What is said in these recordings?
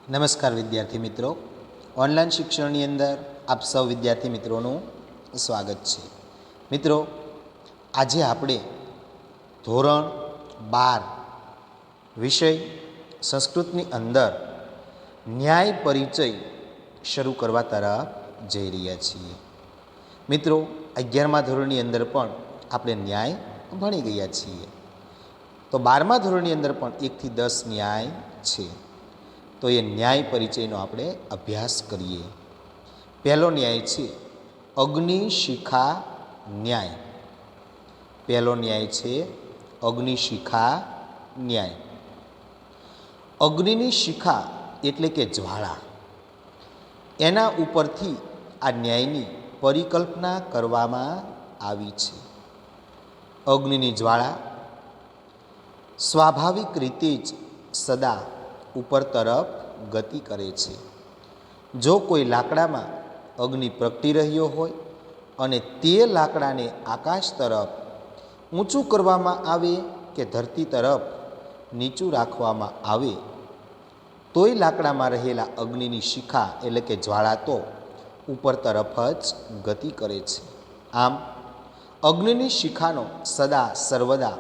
નમસ્કાર વિદ્યાર્થી મિત્રો, ઓનલાઈન શિક્ષણની અંદર આપ સૌ વિદ્યાર્થી મિત્રોનું સ્વાગત છે. મિત્રો, આજે આપણે ધોરણ 12 વિષય સંસ્કૃતની અંદર ન્યાય પરિચય શરૂ કરવા તરફ જઈ રહ્યા છીએ. મિત્રો, 11મા ધોરણની અંદર પણ આપણે ન્યાય ભણી ગયા છીએ, તો 12મા ધોરણની અંદર પણ 1 થી 10 ન્યાય છે. તો એ ન્યાય પરિચયનો આપણે અભ્યાસ કરીએ. પહેલો ન્યાય છે અગ્નિશિખા ન્યાય. પહેલો ન્યાય છે અગ્નિશિખા ન્યાય. અગ્નિની શિખા એટલે કે જ્વાળા, એના ઉપરથી આ ન્યાયની પરિકલ્પના કરવામાં આવી છે. અગ્નિની જ્વાળા સ્વાભાવિક રીતે જ સદા ઉપર તરફ ગતિ કરે છે. જો કોઈ લાકડામાં અગ્નિ પ્રગટી રહ્યો હોય અને તે લાકડાને આકાશ તરફ ઊંચું કરવામાં આવે કે ધરતી તરફ નીચું રાખવામાં આવે, તોય લાકડામાં રહેલા અગ્નિની શિખા એટલે કે જ્વાળા તો ઉપર તરફ જ ગતિ કરે છે. આમ અગ્નિની શિખાનો સદા સર્વદા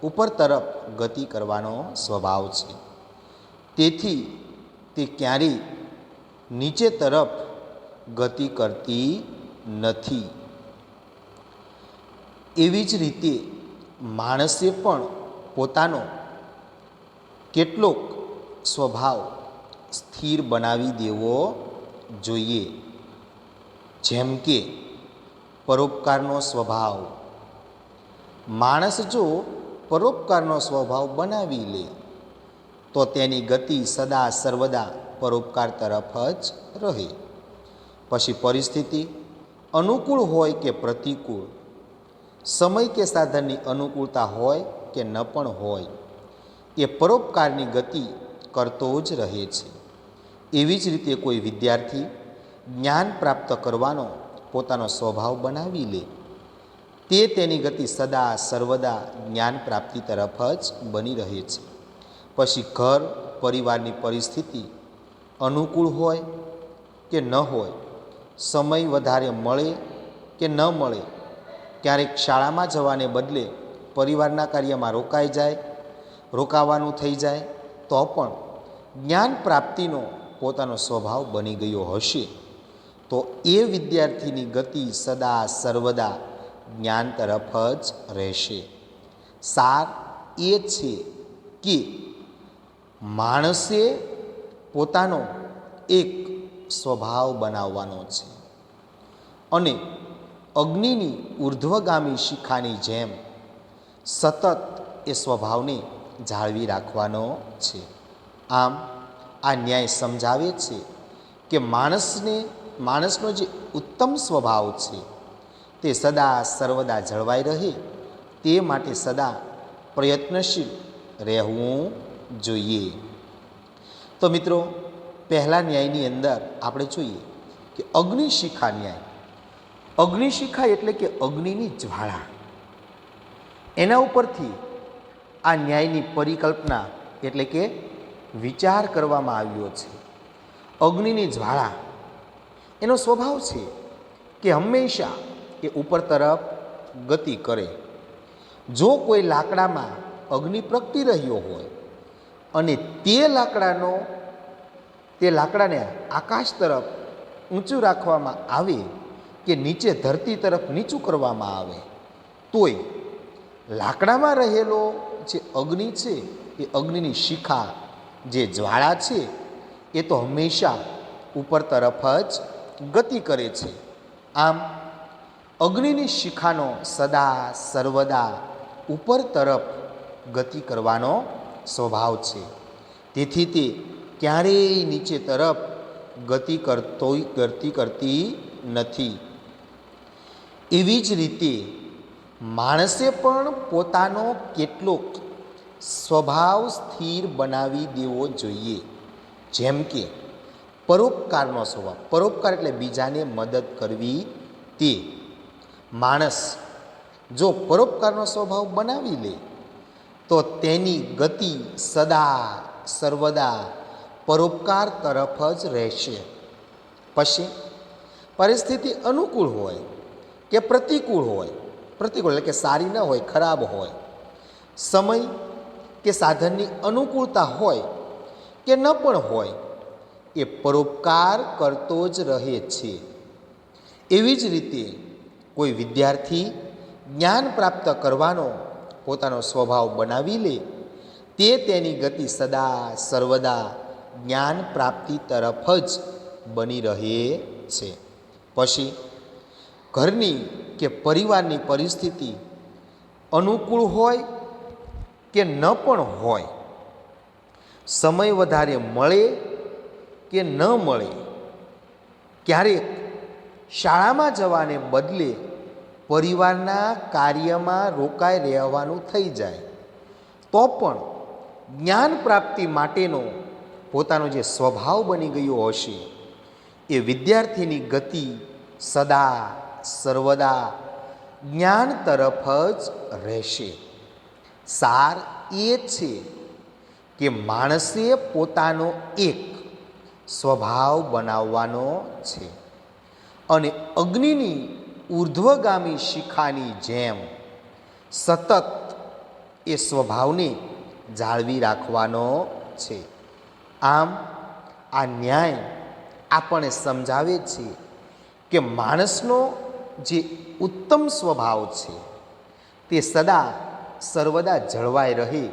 ઉપર તરફ ગતિ કરવાનો સ્વભાવ છે. તેથી તે ક્યારેય નીચે તરફ ગતિ કરતી નથી. એવી જ રીતે માણસે પણ પોતાનો કેટલોક સ્વભાવ સ્થિર બનાવી દેવો જોઈએ. જેમ કે પરોપકારનો સ્વભાવ. માણસ જો પરોપકારનો સ્વભાવ બનાવી લે તો તેની ગતિ સદા સર્વદા પરોપકાર તરફ જ રહે. પછી પરિસ્થિતિ અનુકૂળ હોય કે પ્રતિકૂળ, સમય કે સાધનની અનુકૂળતા હોય કે ન પણ હોય, એ પરોપકારની ગતિ કરતો જ રહે છે. એવી જ રીતે કોઈ વિદ્યાર્થી જ્ઞાન પ્રાપ્ત કરવાનો પોતાનો સ્વભાવ બનાવી લે, તે તેની ગતિ સદા સર્વદા જ્ઞાન પ્રાપ્તિ તરફ જ બની રહે છે. પછી ઘર પરિવારની પરિસ્થિતિ અનુકૂળ હોય કે ન હોય, સમય વધારે મળે કે ન મળે, ક્યારેક શાળામાં જવાને બદલે પરિવારના કાર્યમાં રોકાવાનું થઈ જાય, તો પણ જ્ઞાન પ્રાપ્તિનો પોતાનો સ્વભાવ બની ગયો હશે, તો એ વિદ્યાર્થીની ગતિ સદા સર્વદા જ્ઞાન તરફ જ રહેશે. સાર એ છે કે માણસે પોતાનો એક સ્વભાવ બનાવવાનો છે અને અગ્નિની ઉર્ધ્વગામી શિખાની જેમ સતત એ સ્વભાવને જાળવી રાખવાનો છે. આમ આ ન્યાય સમજાવે છે કે માણસનો જે ઉત્તમ સ્વભાવ છે તે સદા સર્વદા જળવાઈ રહે, તે માટે સદા પ્રયત્નશીલ રહેવું જોઈએ. તો મિત્રો, પહેલા ન્યાયની અંદર આપણે જોઈએ કે અગ્નિશિખા ન્યાય. અગ્નિશિખા એટલે કે અગ્નિની જ્વાળા, એના ઉપરથી આ ન્યાયની પરિકલ્પના એટલે કે વિચાર કરવામાં આવ્યો છે. અગ્નિની જ્વાળા એનો સ્વભાવ છે કે હંમેશા એ ઉપર તરફ ગતિ કરે. જો કોઈ લાકડામાં અગ્નિ પ્રગટી રહ્યો હોય અને તે લાકડાને આકાશ તરફ ઊંચું રાખવામાં આવે કે નીચે ધરતી તરફ નીચું કરવામાં આવે, તોય લાકડામાં રહેલો જે અગ્નિ છે એ અગ્નિની શિખા જે જ્વાળા છે એ તો હંમેશા ઉપર તરફ જ ગતિ કરે છે. આમ અગ્નિની શિખાનો સદા સર્વદા ઉપર તરફ ગતિ કરવાનો સ્વભાવ છે. તેથી તે ક્યારેય નીચે તરફ ગતિ કરતી નથી. એવી જ રીતે માણસે પણ પોતાનો કેટલોક સ્વભાવ સ્થિર બનાવી દેવો જોઈએ. જેમ કે પરોપકારનો સ્વભાવ. પરોપકાર એટલે બીજાને મદદ કરવી. તે માણસ જો પરોપકારનો સ્વભાવ બનાવી લે તો તેની ગતિ સદા સર્વદા પરોપકાર તરફ જ રહેશે. પછી પરિસ્થિતિ અનુકૂળ હોય કે પ્રતિકૂળ હોય, પ્રતિકૂળ એટલે કે સારી ન હોય, ખરાબ હોય, સમય કે સાધનની અનુકૂળતા હોય કે ન પણ હોય, એ પરોપકાર કરતો જ રહે છે. એવી જ રીતે કોઈ વિદ્યાર્થી જ્ઞાન પ્રાપ્ત કરવાનો પોતાનો સ્વભાવ બનાવી લે, તે તેની ગતિ સદા સર્વદા જ્ઞાન પ્રાપ્તિ તરફ જ બની રહે છે. પછી ઘરની કે પરિવારની પરિસ્થિતિ અનુકૂળ હોય કે ન પણ હોય, સમય વધારે મળે કે ન મળે, ક્યારેક શાળામાં જવાને બદલે પરિવારના કાર્યમાં રોકાઈ રહેવાનું થઈ જાય, તો પણ જ્ઞાન પ્રાપ્તિ માટેનો પોતાનો જે સ્વભાવ બની ગયો હશે, એ વિદ્યાર્થીની ગતિ સદા સર્વદા જ્ઞાન તરફ જ રહેશે. સાર એ છે કે માણસે પોતાનો એક સ્વભાવ બનાવવાનો છે અને અગ્નિની ઉર્ધ્વગામી શિખાની જેમ સતત એ સ્વભાવને જાળવી રાખવાનો છે. આમ આ ન્યાય આપણને સમજાવે છે કે માણસનો જે ઉત્તમ સ્વભાવ છે તે સદા સર્વદા જળવાઈ રહે,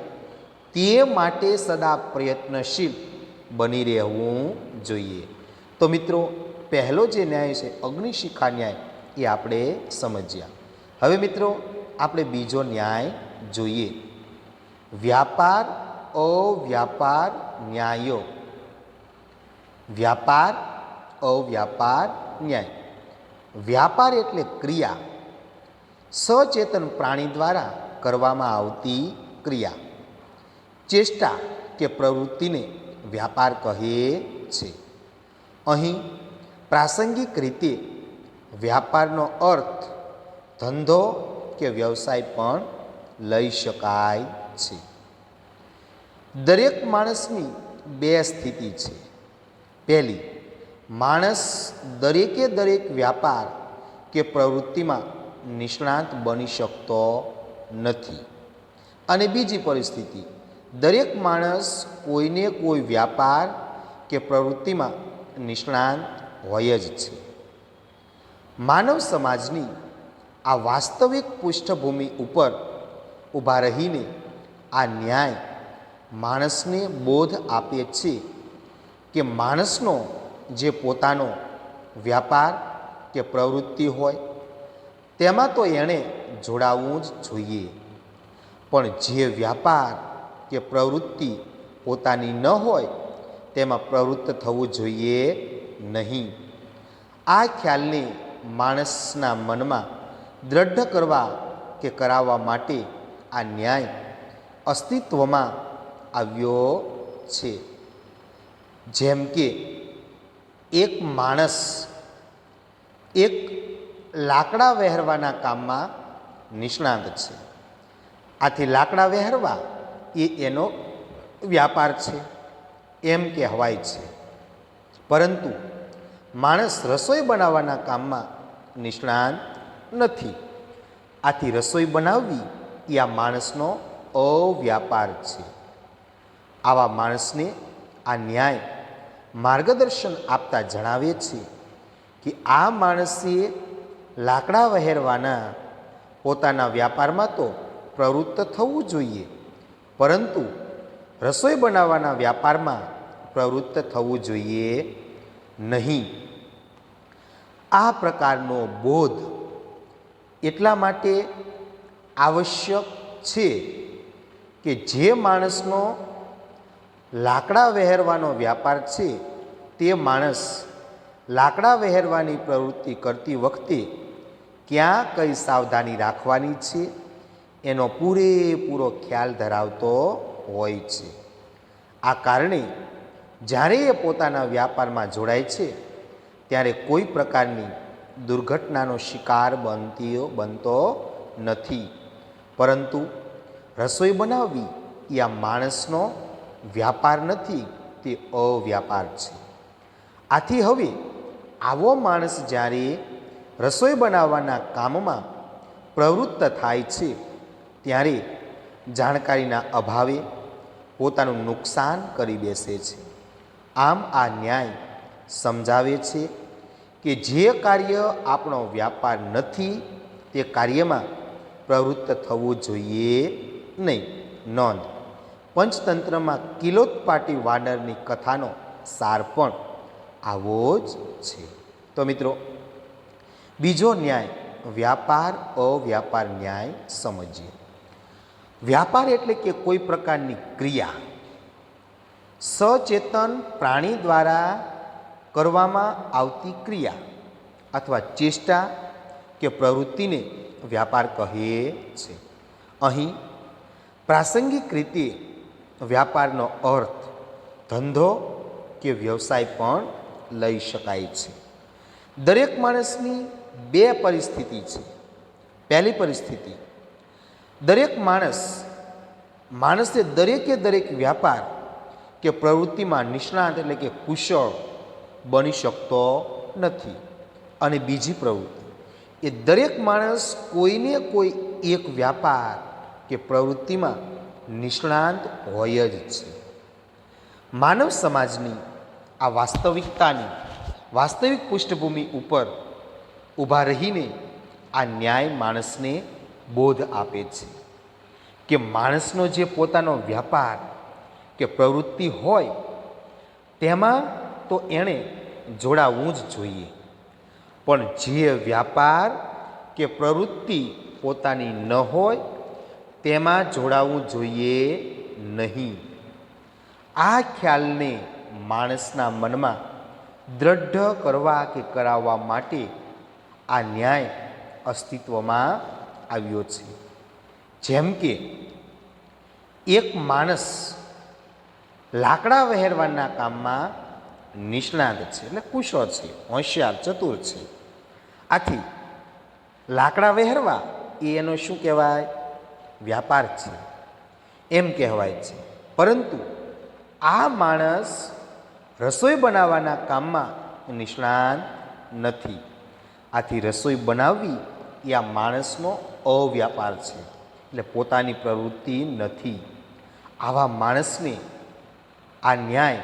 તે માટે સદા પ્રયત્નશીલ બની રહેવું જોઈએ. તો મિત્રો, પહેલો જે ન્યાય છે અગ્નિશિખા ન્યાય, એ આપણે સમજ્યા. હવે મિત્રો, આપણે બીજો ન્યાય જોઈએ. વ્યાપાર અવ્યાપાર ન્યાયો. વ્યાપાર અવ્યાપાર ન્યાય. વ્યાપાર એટલે ક્રિયા, સચેતન પ્રાણી દ્વારા કરવામાં આવતી ક્રિયા, ચેષ્ટા કે પ્રવૃત્તિને વ્યાપાર કહે છે. અહીં પ્રાસંગિક રીતે વ્યાપારનો અર્થ ધંધો કે વ્યવસાય પણ લઈ શકાય છે. દરેક માણસની બે સ્થિતિ છે. પહેલી, માણસ દરેકે દરેક વ્યાપાર કે પ્રવૃત્તિમાં નિષ્ણાત બની શકતો નથી. અને બીજી પરિસ્થિતિ, દરેક માણસ કોઈને કોઈ વ્યાપાર કે પ્રવૃત્તિમાં નિષ્ણાત હોય જ છે. માનવ સમાજની આ વાસ્તવિક પૃષ્ઠભૂમિ ઉપર ઊભા રહીને આ ન્યાય માણસને બોધ આપે છે કે માણસનો જે પોતાનો વ્યાપાર કે પ્રવૃત્તિ હોય તેમાં તો એણે જોડાવવું જ જોઈએ, પણ જે વ્યાપાર કે પ્રવૃત્તિ પોતાની ન હોય તેમાં પ્રવૃત્ત થવું જોઈએ નહીં. આ ખ્યાલને માણસના મનમાં દ્રઢ કરવા કે કરાવવા માટે આ ન્યાય અસ્તિત્વમાં આવ્યો છે. જેમ કે એક માણસ એક લાકડા વહેરવાના કામમાં નિષ્ણાત છે. આથી લાકડા વહેરવા એ એનો વ્યાપાર છે એમ કહેવાય છે. પરંતુ માણસ રસોઈ બનાવવાના કામમાં નિષ્ણાત નથી. આથી રસોઈ બનાવવી એ આ માણસનો અવ્યાપાર છે. આવા માણસને આ ન્યાય માર્ગદર્શન આપતા જણાવે છે કે આ માણસે લાકડા વહેરવાના પોતાના વ્યાપારમાં તો પ્રવૃત્ત થવું જોઈએ, પરંતુ રસોઈ બનાવવાના વ્યાપારમાં પ્રવૃત્ત થવું જોઈએ નહીં. આ પ્રકારનો બોધ એટલા માટે આવશ્યક છે કે જે માણસનો લાકડા વહેરવાનો વ્યાપાર છે તે માણસ લાકડા વહેરવાની પ્રવૃત્તિ કરતી વખતે ક્યાં કઈ સાવધાની રાખવાની છે એનો પૂરેપૂરો ખ્યાલ ધરાવતો હોય છે. આ કારણે જ્યારે એ પોતાના વ્યાપારમાં જોડાય છે ત્યારે કોઈ પ્રકારની દુર્ઘટનાનો શિકાર બનતો નથી. પરંતુ રસોઈ બનાવવી એ આ માણસનો વ્યાપાર નથી, તે અવ્યાપાર છે. આથી હવે આવો માણસ જ્યારે રસોઈ બનાવવાના કામમાં પ્રવૃત્ત થાય છે ત્યારે જાણકારીના અભાવે પોતાનું નુકસાન કરી બેસે છે. આમ આ ન્યાય સમજાવે છે કે જે કાર્ય આપણો વ્યાપાર નથી તે કાર્યમાં પ્રવૃત્ત થવું જોઈએ નહીં. નોંધ: પંચતંત્રમાં કિલોત્પાટી વાનરની કથાનો સાર પણ આવો જ છે. તો મિત્રો, બીજો ન્યાય વ્યાપાર અવ્યાપાર ન્યાય સમજીએ. વ્યાપાર એટલે કે કોઈ પ્રકારની ક્રિયા સચેતન પ્રાણી દ્વારા કરવામાં આવતી ક્રિયા અથવા ચેષ્ટા કે પ્રવૃત્તિને વ્યાપાર કહે છે. અહીં પ્રાસંગિક રીતે વ્યાપારનો અર્થ ધંધો કે વ્યવસાય પણ લઈ શકાય છે. દરેક માણસની બે પરિસ્થિતિ છે. પહેલી પરિસ્થિતિ, દરેક માણસે દરેક વ્યાપાર કે પ્રવૃત્તિમાં નિષ્ણાત એટલે કે કુશળ બની શકતો નથી. અને બીજી પ્રવૃત્તિ, એ દરેક માણસ કોઈને કોઈ એક વ્યાપાર કે પ્રવૃત્તિમાં નિષ્ણાંત હોય જ છે. માનવ સમાજની આ વાસ્તવિક પૃષ્ઠભૂમિ ઉપર ઊભા રહીને આ ન્યાય માણસને બોધ આપે છે કે માણસનો જે પોતાનો વ્યાપાર કે પ્રવૃત્તિ હોય તેમાં તો એણે જોડાવું જ જોઈએ, પણ જે વ્યાપાર કે પ્રવૃત્તિ પોતાની ન હોય તેમાં જોડાવું જોઈએ નહીં. આ ખ્યાલને માણસના મનમાં દ્રઢ કરવા કે કરાવવા માટે આ ન્યાય અસ્તિત્વમાં આવ્યો છે. જેમ કે એક માણસ લાકડા વહેરવાના કામમાં નિષ્ણાત છે, એટલે કુશળ છે, હોશિયાર, ચતુર છે. આથી લાકડા વહેરવા એ એનો શું કહેવાય? વ્યાપાર છે એમ કહેવાય છે. પરંતુ આ માણસ રસોઈ બનાવવાના કામમાં નિષ્ણાત નથી. આથી રસોઈ બનાવવી એ આ માણસનો અવ્યાપાર છે, એટલે પોતાની પ્રવૃત્તિ નથી. આવા માણસને આ ન્યાય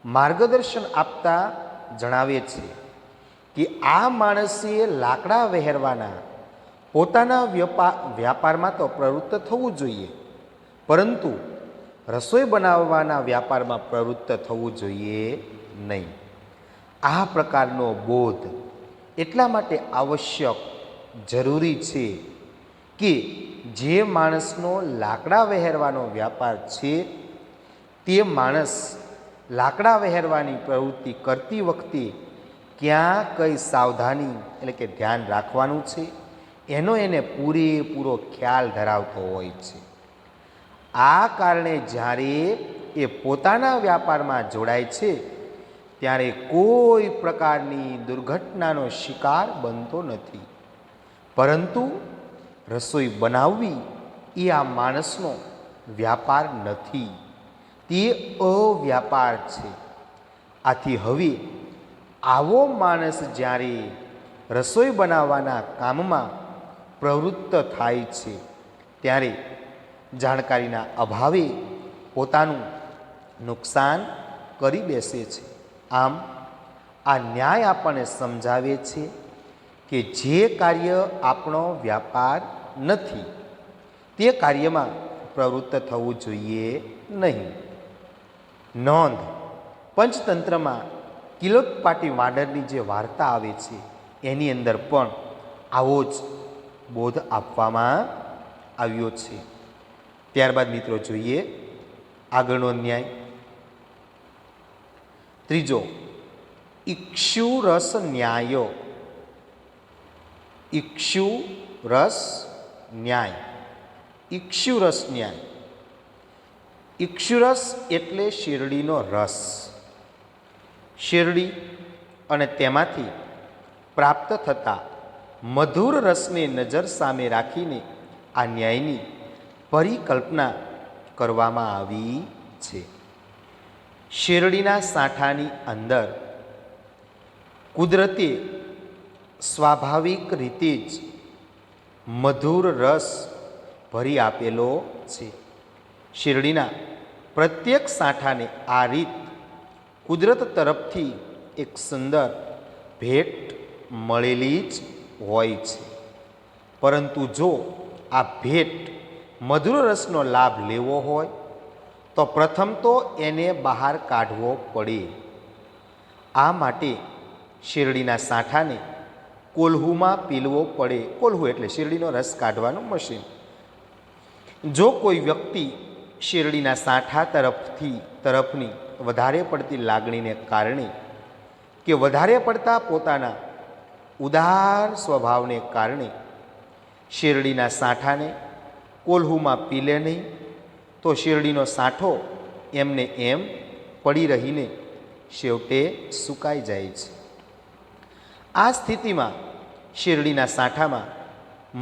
માર્ગદર્શન આપતા જણાવે છે કે આ માણસે લાકડા વહેરવાના પોતાના વ્યાપારમાં તો પ્રવૃત્ત થવું જોઈએ, પરંતુ રસોઈ બનાવવાના વ્યાપારમાં પ્રવૃત્ત થવું જોઈએ નહીં. આ પ્રકારનો બોધ એટલા માટે આવશ્યક, જરૂરી છે કે જે માણસનો લાકડા વહેરવાનો વ્યાપાર છે તે માણસ લાકડા વહેરવાની પ્રવૃત્તિ કરતી વખતે ક્યાં કઈ સાવધાની એટલે કે ધ્યાન રાખવાનું છે એનો એને પૂરેપૂરો ખ્યાલ ધરાવતો હોય છે. આ કારણે જ્યારે એ પોતાના વ્યાપારમાં જોડાય છે ત્યારે કોઈ પ્રકારની દુર્ઘટનાનો શિકાર બનતો નથી. પરંતુ રસોઈ બનાવવી એ આ માણસનો વ્યાપાર નથી, તે અવ્યાપાર છે. આથી હવે આવો માણસ જ્યારે રસોઈ બનાવવાના કામમાં પ્રવૃત્ત થાય છે ત્યારે જાણકારીના અભાવે પોતાનું નુકસાન કરી બેસે છે. આમ આ ન્યાય આપણને સમજાવે છે કે જે કાર્ય આપણો વ્યાપાર નથી તે કાર્યમાં પ્રવૃત્ત થવું જોઈએ નહીં. નોંધ: પંચતંત્રમાં કિલોત્પાટી વાનરની જે વાર્તા આવે છે એની અંદર પણ આવો જ બોધ આપવામાં આવ્યો છે. ત્યારબાદ મિત્રો જોઈએ આગળનો ન્યાય. ત્રીજો, ઇક્ષુરસ ન્યાયો. ઇક્ષુરસ ન્યાય. ઇક્ષુરસ ન્યાય. ઇક્ષુરસ એટલે શેરડીનો રસ. શેરડી અને તેમાંથી પ્રાપ્ત થતા મધુર રસને નજર સામે રાખીને આ ન્યાયની પરિકલ્પના કરવામાં આવી છે. શેરડીના સાંઠાની અંદર કુદરતે સ્વાભાવિક રીતે જ મધુર રસ ભરી આપેલો છે. શેરડીના પ્રત્યેક સાંઠાને આ રીત કુદરત તરફથી એક સુંદર ભેટ મળેલી જ હોય છે. પરંતુ જો આ ભેટ મધુર રસનો લાભ લેવો હોય તો પ્રથમ તો એને બહાર કાઢવો પડે. આ માટે શેરડીના સાંઠાને કોલ્હુમાં પીલવો પડે. કોલ્હુ એટલે શેરડીનો રસ કાઢવાનું મશીન. જો કોઈ વ્યક્તિ શેરડીના સાંઠા તરફની વધારે પડતી લાગણીને કારણે કે વધારે પડતા પોતાના ઉદાર સ્વભાવને કારણે શેરડીના સાંઠાને કોલ્હુમાં પીલે નહીં તો શેરડીનો સાંઠો એમને એમ પડી રહીને છેવટે સુકાઈ જાય છે. આ સ્થિતિમાં શેરડીના સાંઠામાં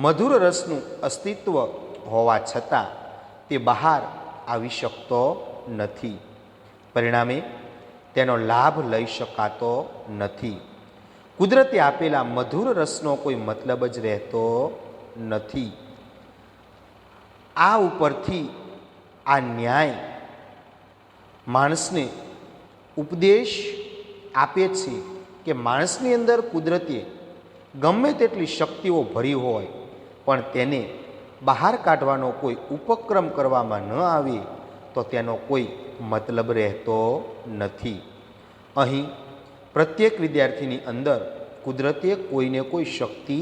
મધુર રસનું અસ્તિત્વ હોવા છતાં તે બહાર આવી શકતો નથી. પરિણામે તેનો લાભ લઈ શકાતો નથી. કુદરતે આપેલા મધુર રસનો કોઈ મતલબ જ રહેતો નથી. આ ઉપરથી આ ન્યાય માણસને ઉપદેશ આપે છે કે માણસની અંદર કુદરતે ગમે તેટલી શક્તિઓ ભરી હોય પણ તેને બહાર કાઢવાનો કોઈ ઉપક્રમ કરવામાં ન આવે તો તેનો કોઈ મતલબ રહેતો નથી. અહીં પ્રત્યેક વિદ્યાર્થીની અંદર કુદરતે કોઈને કોઈ શક્તિ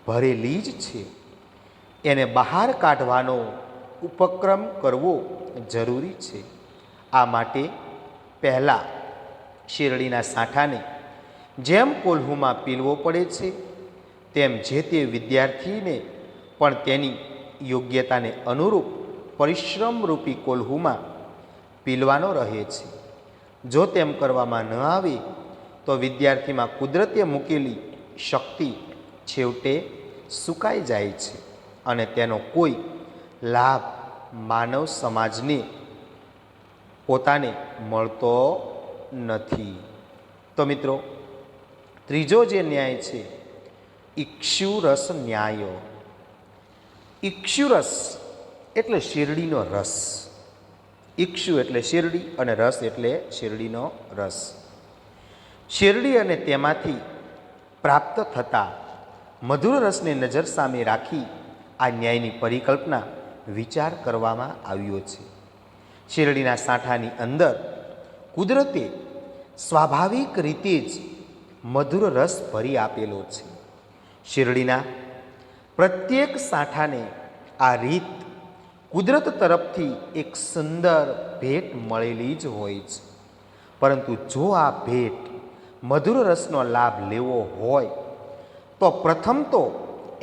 ભરેલી જ છે. એને બહાર કાઢવાનો ઉપક્રમ કરવો જરૂરી છે. આ માટે પહેલાં શેરડીના સાંઠાને જેમ કોલ્હુમાં પીલવો પડે છે તેમ જે તે વિદ્યાર્થીને પણ તેની યોગ્યતાને અનુરૂપ પરિશ્રમરૂપી કોલ્હુમાં પીલવાનો રહે છે. જો તેમ કરવામાં ન આવે તો વિદ્યાર્થીમાં કુદરતે મૂકેલી શક્તિ છેવટે સુકાઈ જાય છે અને તેનો કોઈ લાભ માનવ સમાજને પોતાને મળતો નથી. તો મિત્રો, ત્રીજો જે ન્યાય છે ઇક્ષુરસ ન્યાય. ઇક્ષુરસ એટલે શેરડીનો રસ. ઇક્ષુ એટલે શેરડી અને રસ એટલે શેરડીનો રસ. શેરડી અને તેમાંથી પ્રાપ્ત થતા મધુર રસને નજર સામે રાખી આ ન્યાયની પરિકલ્પના વિચાર કરવામાં આવ્યો છે. શેરડીના સાંઠાની અંદર કુદરતે સ્વાભાવિક રીતે જ મધુર રસ ભરી આપેલો છે. શેરડીના પ્રત્યેક સાંઠાને આ રીત કુદરત તરફથી એક સુંદર ભેટ મળેલી જ હોય છે. પરંતુ જો આ ભેટ મધુર રસનો લાભ લેવો હોય તો પ્રથમ તો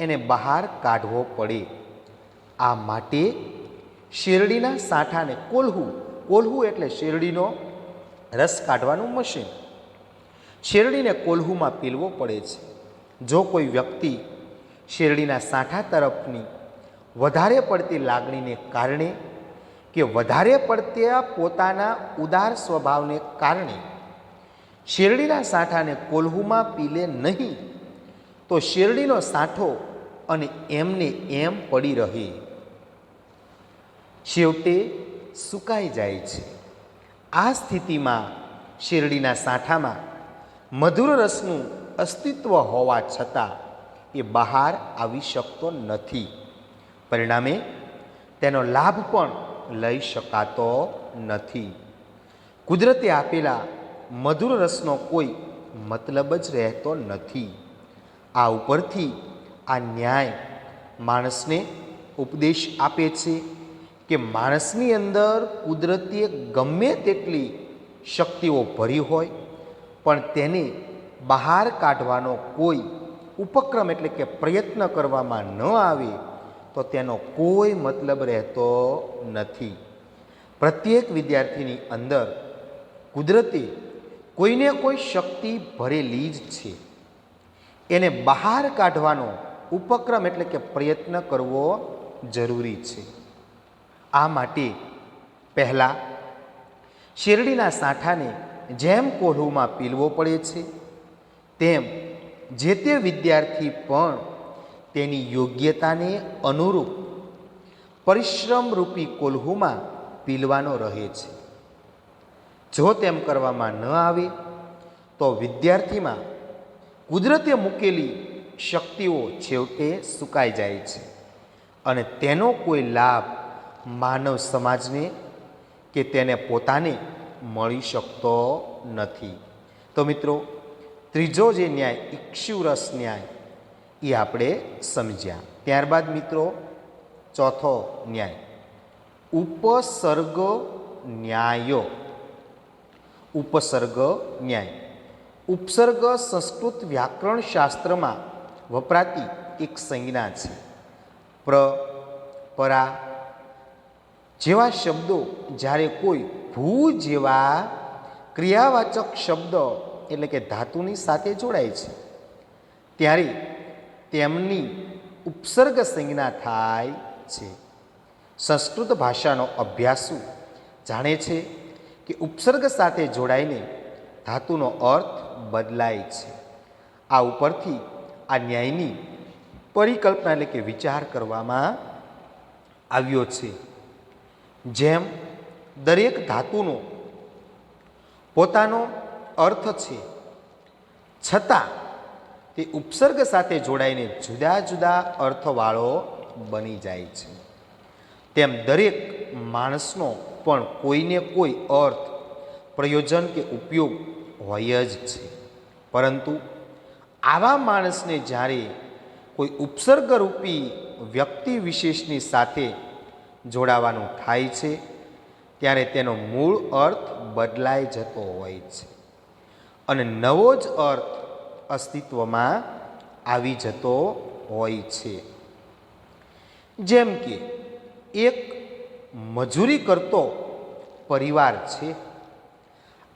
એને બહાર કાઢવો પડે. આ માટે શેરડીના સાંઠાને કોલ્હુ એટલે શેરડીનો રસ કાઢવાનું મશીન. શેરડીને કોલ્હુમાં પીલવો પડે છે. જો કોઈ વ્યક્તિ શેરડીના સાંઠા તરફની વધારે પડતી લાગણીને કારણે કે વધારે પડતા પોતાના ઉદાર સ્વભાવને કારણે શેરડીના સાંઠાને કોલ્હુમાં પીલે નહીં તો શેરડીનો સાંઠો અને એમને એમ પડી રહે, છેવટે સુકાઈ જાય છે. આ સ્થિતિમાં શેરડીના સાંઠામાં મધુર રસનું અસ્તિત્વ હોવા છતાં એ બહાર આવી શકતો નથી. પરિણામે તેનો લાભ પણ લઈ શકાતો નથી. કુદરતે આપેલા મધુર રસનો કોઈ મતલબ જ રહેતો નથી. આ ઉપરથી આ ન્યાય માણસને ઉપદેશ આપે છે કે માણસની અંદર કુદરતે ગમે તેટલી શક્તિઓ ભરી હોય પણ તેને બહાર કાઢવાનો કોઈ ઉપક્રમ એટલે કે પ્રયત્ન કરવામાં ન આવે તો તેનો કોઈ મતલબ રહેતો નથી. પ્રત્યેક વિદ્યાર્થીની અંદર કુદરતે કોઈને કોઈ શક્તિ ભરેલી જ છે. એને બહાર કાઢવાનો ઉપક્રમ એટલે કે પ્રયત્ન કરવો જરૂરી છે. આ માટે પહેલાં શેરડીના સાંઠાને જેમ કોલ્હુમાં પીલવો પડે છે, તેમ જે તે વિદ્યાર્થી પણ તેની યોગ્યતાને અનુરૂપ પરિશ્રમરૂપી કોલ્હુમાં પીલવાનો રહે છે. જો તેમ કરવામાં ન આવે તો વિદ્યાર્થીમાં કુદરતે મૂકેલી શક્તિઓ છેવટે સુકાઈ જાય છે અને તેનો કોઈ લાભ માનવ સમાજને કે તેને પોતાને મળી શકતો નથી. તો મિત્રો, ત્રીજો જે ન્યાય ઇક્ષુરસ ન્યાય એ આપણે સમજ્યા. ત્યારબાદ મિત્રો ચોથો ન્યાય ઉપસર્ગ ન્યાયો. ઉપસર્ગ ન્યાય. ઉપસર્ગ સંસ્કૃત વ્યાકરણ શાસ્ત્રમાં વપરાતી એક સંજ્ઞા છે. પ્ર, પરા જેવા શબ્દો જ્યારે કોઈ ભૂ જેવા ક્રિયાવાચક શબ્દ એટલે કે ધાતુની સાથે જોડાય છે ત્યારે તેમની ઉપસર્ગ સંજ્ઞા થાય છે. સંસ્કૃત ભાષાનો અભ્યાસુ જાણે છે કે ઉપસર્ગ સાથે જોડાઈને ધાતુનો અર્થ બદલાય છે. આ ઉપરથી આ ન્યાયની પરિકલ્પના એટલે કે વિચાર કરવામાં આવ્યો છે. જેમ દરેક ધાતુનો પોતાનો અર્થ છે, છતાં તે ઉપસર્ગ સાથે જોડાઈને જુદા જુદા અર્થવાળો બની જાય છે, તેમ દરેક માણસનો પણ કોઈને કોઈ અર્થ, પ્રયોજન કે ઉપયોગ હોય જ છે. પરંતુ આવા માણસને જ્યારે કોઈ ઉપસર્ગરૂપી વ્યક્તિ વિશેષની સાથે જોડાવાનું થાય છે ત્યારે તેનો મૂળ અર્થ બદલાઈ જતો હોય છે અને નવો જ અર્થ અસ્તિત્વમાં આવી જતો હોય છે. જેમ કે એક મજૂરી કરતો પરિવાર છે.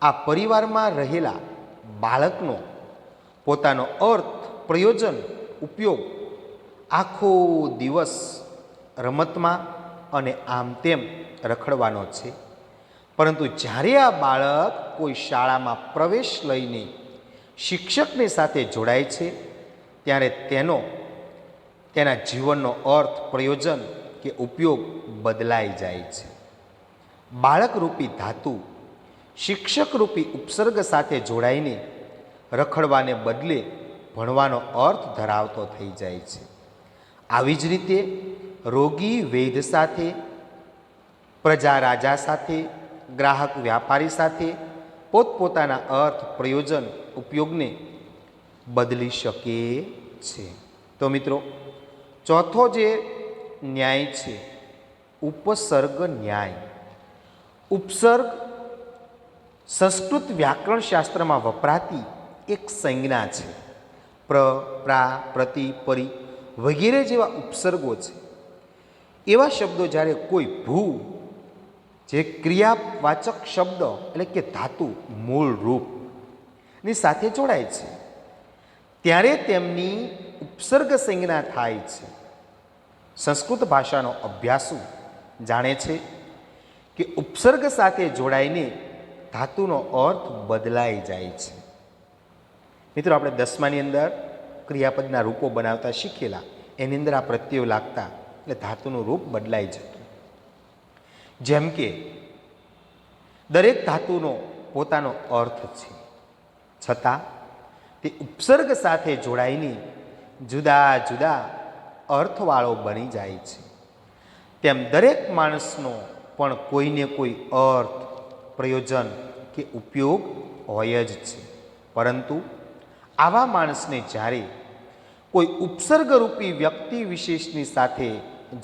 આ પરિવારમાં રહેલા બાળકનો પોતાનો અર્થ, પ્રયોજન, ઉપયોગ આખો દિવસ રમતમાં અને આમ તેમ રખડવાનો છે. પરંતુ જ્યારે આ બાળક કોઈ શાળામાં પ્રવેશ લઈને શિક્ષકની સાથે જોડાય છે ત્યારે તેના જીવનનો અર્થ, પ્રયોજન કે ઉપયોગ બદલાઈ જાય છે. બાળકરૂપી ધાતુ શિક્ષકરૂપી ઉપસર્ગ સાથે જોડાઈને રખડવાને બદલે ભણવાનો અર્થ ધરાવતો થઈ જાય છે. આવી જ રીતે રોગી વૈદ્ય સાથે, પ્રજા રાજા સાથે, ગ્રાહક વ્યાપારી સાથે પોતપોતાના અર્થ, પ્રયોજન, ઉપયોગને બદલી શકે છે. તો મિત્રો, ચોથો જે ન્યાય છે ઉપસર્ગ ન્યાય. ઉપસર્ગ સંસ્કૃત વ્યાકરણ શાસ્ત્રમાં વપરાતી એક સંજ્ઞા છે. પ્ર, પ્રા, પ્રતિ, પરી વગેરે જેવા ઉપસર્ગો છે. એવા શબ્દો જ્યારે કોઈ ભૂ જે ક્રિયાવાચક શબ્દ એટલે કે ધાતુ, મૂળ રૂપની સાથે જોડાય છે ત્યારે તેમની ઉપસર્ગ સંજ્ઞા થાય છે. સંસ્કૃત ભાષાનો અભ્યાસુ જાણે છે કે ઉપસર્ગ સાથે જોડાઈને ધાતુનો અર્થ બદલાઈ જાય છે. મિત્રો, આપણે 10માની અંદર ક્રિયાપદના રૂપો બનાવતા શીખેલા, એની અંદર આ પ્રત્યયો લાગતા એટલે ધાતુનું રૂપ બદલાઈ જતું. જેમ કે દરેક ધાતુનો પોતાનો અર્થ છે, છતાં તે ઉપસર્ગ સાથે જોડાઈને જુદા જુદા અર્થવાળો બની જાય છે. તેમ દરેક માણસનો પણ કોઈને કોઈ અર્થ, પ્રયોજન કે ઉપયોગ હોય જ છે. પરંતુ આવા માણસને જ્યારે કોઈ ઉપસર્ગરૂપી વ્યક્તિ વિશેષની સાથે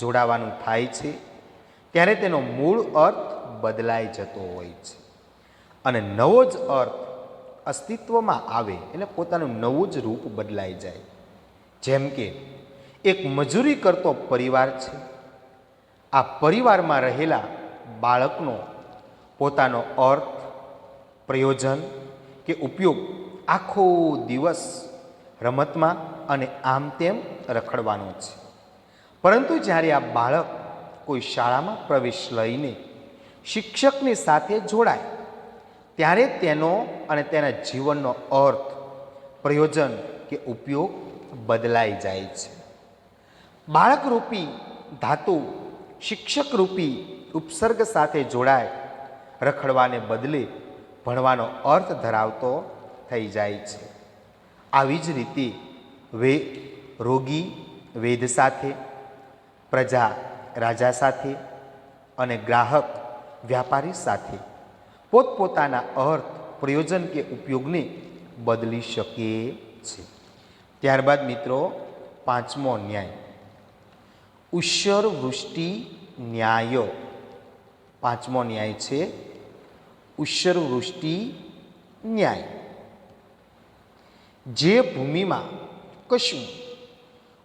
જોડાવાનું થાય છે ત્યારે તેનો મૂળ અર્થ બદલાઈ જતો હોય છે અને નવો જ અર્થ અસ્તિત્વમાં આવે એટલે પોતાનું નવું જ રૂપ બદલાઈ જાય. જેમ કે એક મજૂરી કરતો પરિવાર છે. આ પરિવારમાં રહેલા બાળકનો પોતાનો અર્થ, પ્રયોજન કે ઉપયોગ આખો દિવસ રમતમાં અને આમ તેમ રખડવાનો છે. પરંતુ જ્યારે આ બાળક કોઈ શાળામાં પ્રવેશ લઈને શિક્ષકની સાથે જોડાય ત્યારે તેનો અને તેના જીવનનો અર્થ, પ્રયોજન કે ઉપયોગ બદલાઈ જાય છે. બાળકરૂપી ધાતુ શિક્ષકરૂપી ઉપસર્ગ સાથે જોડાય રખડવાને બદલે ભણવાનો અર્થ ધરાવતો થઈ જાય છે. આવી જ રીતે રોગી વૈદ સાથે, પ્રજા રાજા સાથે અને ગ્રાહક વ્યાપારી સાથે પોતપોતાના અર્થ, પ્રયોજન કે ઉપયોગને બદલી શકે છે. ત્યારબાદ મિત્રો પાંચમો ન્યાય, ઉષ્યર વૃષ્ટિ ન્યાય. પાંચમો ન્યાય છે ઉષ્યર વૃષ્ટિ ન્યાય. જે ભૂમિમાં કશું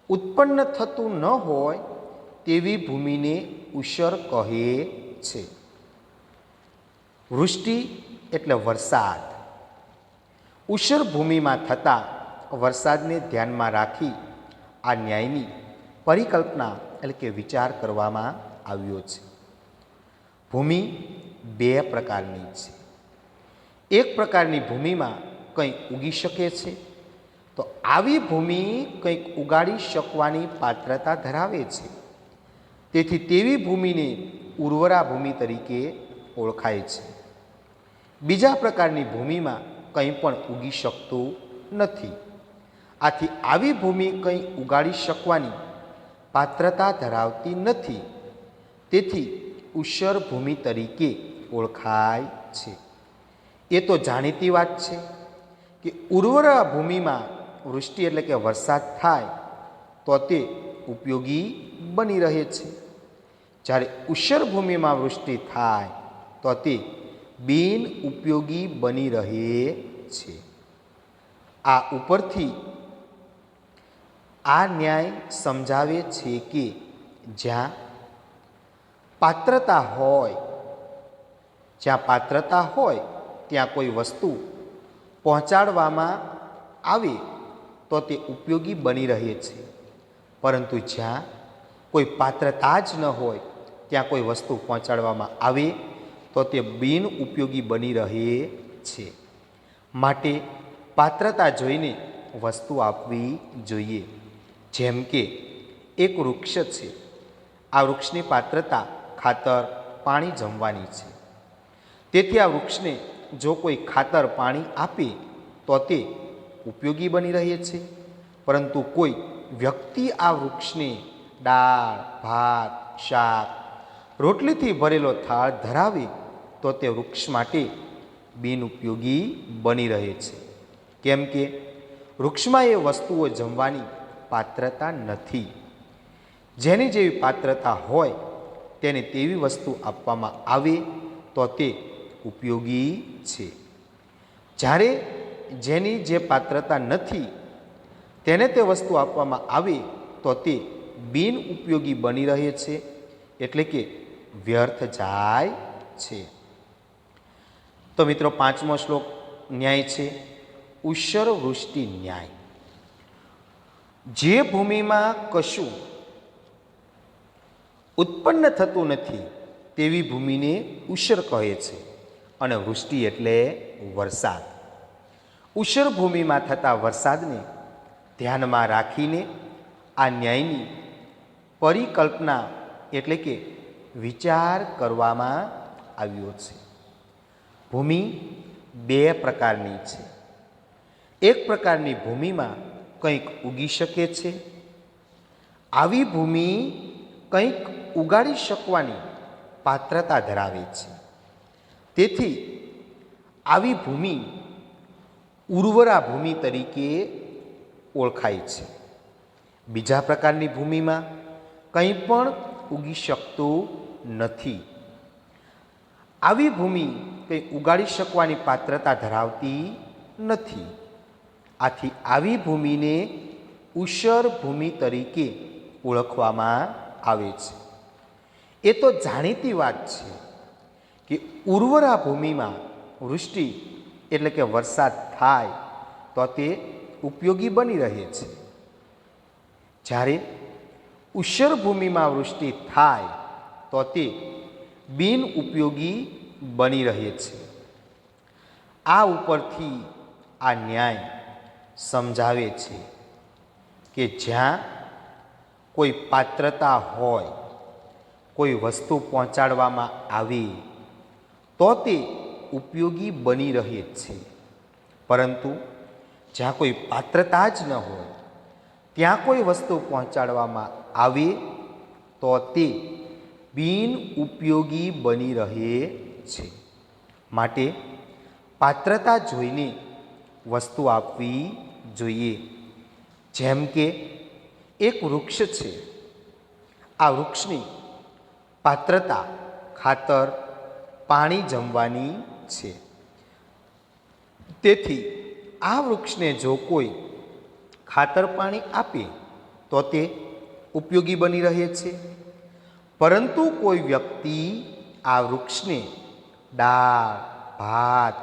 ઉત્પન્ન થતું ન હોય તેવી ભૂમિને ઉષ્યર કહે છે. વૃષ્ટિ એટલે વરસાદ. ઉષ્યર ભૂમિમાં થતા વરસાદને ધ્યાનમાં રાખી આ ન્યાયની પરિકલ્પના એટલે કે વિચાર કરવામાં આવ્યો છે. ભૂમિ બે પ્રકારની છે. એક પ્રકારની ભૂમિમાં કંઈ ઉગી શકે છે, તો આવી ભૂમિ કંઈક ઉગાડી શકવાની પાત્રતા ધરાવે છે. તેથી તેવી ભૂમિને ઉર્વરા ભૂમિ તરીકે ઓળખાય છે. બીજા પ્રકારની ભૂમિમાં કંઈ પણ ઉગી શકતું નથી. આથી આવી ભૂમિ કંઈ ઉગાડી શકવાની પાત્રતા ધરાવતી નથી. તેથી ઉષ્યર ભૂમિ તરીકે ઓળખાય છે. એ તો જાણીતી વાત છે કે ઉર્વરા ભૂમિમાં વૃષ્ટિ એટલે કે વરસાદ થાય તો તે ઉપયોગી બની રહે છે. જ્યારે ઉષ્યર ભૂમિમાં વૃષ્ટિ થાય તો તે બિન ઉપયોગી બની રહે છે. આ ઉપરથી આ ન્યાય સમજાવે છે કે જ્યાં પાત્રતા હોય ત્યાં કોઈ વસ્તુ પહોંચાડવામાં આવે તો તે ઉપયોગી બની રહે છે. પરંતુ જ્યાં કોઈ પાત્રતા જ ન હોય ત્યાં કોઈ વસ્તુ પહોંચાડવામાં આવે તો તે બિન ઉપયોગી બની રહે છે. માટે પાત્રતા જોઈને વસ્તુ આપવી જોઈએ. જેમ કે એક વૃક્ષ છે, આ વૃક્ષની પાત્રતા ખાતર, પાણી, જમવાની છે. તેથી આ વૃક્ષને જો કોઈ ખાતર, પાણી આપે તો તે ઉપયોગી બની રહે છે. પરંતુ કોઈ વ્યક્તિ આ વૃક્ષને દાળ, ભાત, શાક, રોટલીથી ભરેલો થાળ ધરાવે તો તે વૃક્ષ માટે બિનઉપયોગી બની રહે છે. કેમ કે વૃક્ષમાં એ વસ્તુઓ જમવાની પાત્રતા નથી. જેની જેવી પાત્રતા હોય તેને તેવી વસ્તુ આપવામાં આવે તો તે ઉપયોગી છે. જ્યારે જેની જે પાત્રતા નથી તેને તે વસ્તુ આપવામાં આવે તો તે બિન ઉપયોગી બની રહે છે, એટલે કે વ્યર્થ જાય છે. તો મિત્રો પાંચમો શ્લોક ન્યાય છે ઉષ્યર વૃષ્ટિ ન્યાય. જે ભૂમિમાં કશું ઉત્પન્ન થતું નથી તેવી ભૂમિને ઉષ્યર કહે છે. અને વૃષ્ટિ એટલે વરસાદ. ઉષ્યર ભૂમિમાં થતા વરસાદને ધ્યાનમાં રાખીને આ ન્યાયની પરિકલ્પના એટલે કે વિચાર કરવામાં આવ્યો છે. ભૂમિ બે પ્રકારની છે. એક પ્રકારની ભૂમિમાં કંઈક ઉગી શકે છે. આવી ભૂમિ કંઈક ઉગાડી શકવાની પાત્રતા ધરાવે છે. તેથી આવી ભૂમિ ઉર્વરા ભૂમિ તરીકે ઓળખાય છે. બીજા પ્રકારની ભૂમિમાં કંઈ પણ ઉગી શકતું નથી. આવી ભૂમિ કંઈ ઉગાડી શકવાની પાત્રતા ધરાવતી નથી. આથી આવી ભૂમિને ઉષ્યર ભૂમિ તરીકે ઓળખવામાં આવે છે. એ તો જાણીતી વાત છે કે ઉર્વરા ભૂમિમાં વૃષ્ટિ એટલે કે વરસાદ થાય તો તે ઉપયોગી બની રહે છે. જ્યારે ઉષ્યર ભૂમિમાં વૃષ્ટિ થાય તો તે બિન ઉપયોગી બની રહે છે. આ ઉપરથી આ ન્યાય સમજાવે છે કે જ્યાં કોઈ પાત્રતા હોય, કોઈ વસ્તુ પહોંચાડવામાં આવે તો તે ઉપયોગી બની રહે છે, પરંતુ જ્યાં કોઈ પાત્રતા જ ન હોય, ત્યાં કોઈ વસ્તુ પહોંચાડવામાં આવે તો તે બિન ઉપયોગી બની રહે છે. માટે પાત્રતા જોઈને વસ્તુ આપવી જોઈએ. જેમ કે એક વૃક્ષ છે, આ વૃક્ષની પાત્રતા ખાતર, પાણી જમવાની છે. તેથી આ વૃક્ષને જો કોઈ ખાતર પાણી આપે તો તે ઉપયોગી બની રહે છે, પરંતુ કોઈ વ્યક્તિ આ વૃક્ષને દાળ, ભાત,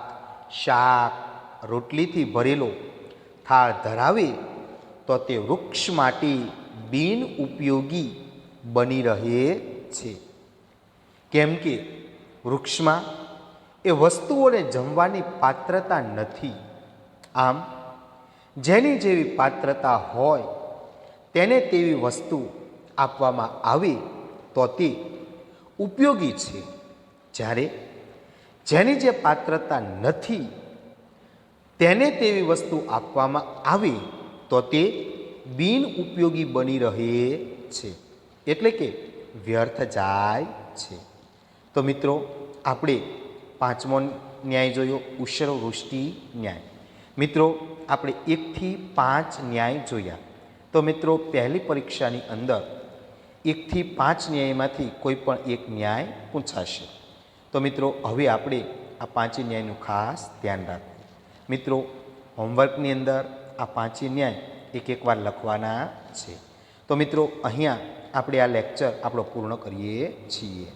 શાક, રોટલીથી ભરેલો થાળ ધરાવે તો તે વૃક્ષ માટે બિન ઉપયોગી બની રહે છે. કેમ કે વૃક્ષમાં એ વસ્તુઓને જમવાની પાત્રતા નથી. આમ જેની જેવી પાત્રતા હોય તેને તેવી વસ્તુ આપવામાં આવે તો તે ઉપયોગી છે, જ્યારે જેની જે પાત્રતા નથી તેને તેવી વસ્તુ આપવામાં આવે તો તે બિન ઉપયોગી બની રહે છે, એટલે કે વ્યર્થ જાય છે. તો મિત્રો, આપણે પાંચમો ન્યાય જોયો, ઉષ્ર વૃષ્ટિ ન્યાય. મિત્રો, આપણે 1 થી 5 ન્યાય જોયા. તો મિત્રો, પહેલી પરીક્ષાની અંદર 1 થી 5 ન્યાયમાંથી કોઈ પણ એક ન્યાય પૂછાશે. તો મિત્રો, હવે આપણે આ 5 ન્યાયનું ખાસ ધ્યાન રાખવું. મિત્રો, હોમવર્કની અંદર આ 5 ન્યાય એક વાર લખવાના છે. તો મિત્રો, અહીંયા આપણે આ લેક્ચર આપણો પૂર્ણ કરીએ છીએ.